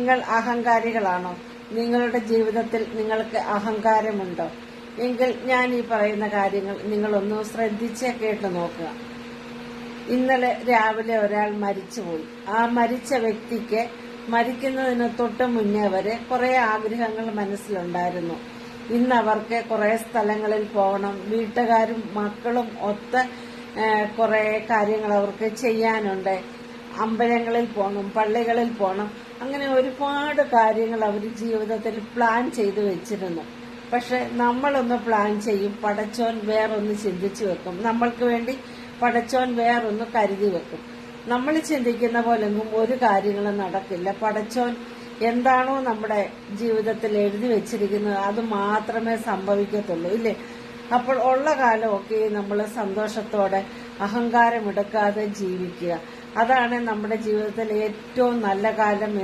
നിങ്ങൾ അഹങ്കാരികളാണോ? നിങ്ങളുടെ ജീവിതത്തിൽ നിങ്ങൾക്ക് അഹങ്കാരമുണ്ടോ? എങ്കിൽ ഞാൻ ഈ പറയുന്ന കാര്യങ്ങൾ നിങ്ങളൊന്ന് ശ്രദ്ധിച്ച് കേട്ടു നോക്കുക. ഇന്നലെ രാവിലെ ഒരാൾ മരിച്ചുപോയി. ആ മരിച്ച വ്യക്തിക്ക് മരിക്കുന്നതിന് തൊട്ട് മുന്നേ വരെ കുറെ ആഗ്രഹങ്ങൾ മനസ്സിലുണ്ടായിരുന്നു. ഇന്ന് അവർക്ക് കുറെ സ്ഥലങ്ങളിൽ പോകണം, വീട്ടുകാരും മക്കളും ഒത്ത് കുറെ കാര്യങ്ങൾ അവർക്ക് ചെയ്യാനുണ്ട്. അമ്പലങ്ങളിൽ പോകണം, പള്ളികളിൽ പോകണം, അങ്ങനെ ഒരുപാട് കാര്യങ്ങൾ അവർ ജീവിതത്തിൽ പ്ലാൻ ചെയ്തു വെച്ചിരുന്നു. പക്ഷെ നമ്മളൊന്ന് പ്ലാൻ ചെയ്യും, പടച്ചോൻ വേറൊന്ന് ചിന്തിച്ചു വെക്കും. നമ്മൾക്ക് വേണ്ടി പടച്ചോൻ വേറൊന്ന് കരുതി വെക്കും. നമ്മൾ ചിന്തിക്കുന്ന പോലെയൊന്നും ഒരു കാര്യങ്ങളും നടക്കില്ല. പടച്ചോൻ എന്താണോ നമ്മുടെ ജീവിതത്തിൽ എഴുതി വെച്ചിരിക്കുന്നത് അത് മാത്രമേ സംഭവിക്കത്തുള്ളൂ, ഇല്ലേ? അപ്പോൾ ഉള്ള കാലമൊക്കെ നമ്മൾ സന്തോഷത്തോടെ അഹങ്കാരമെടുക്കാതെ ജീവിക്കുക. അതാണ് നമ്മുടെ ജീവിതത്തിൽ ഏറ്റവും നല്ല കാലം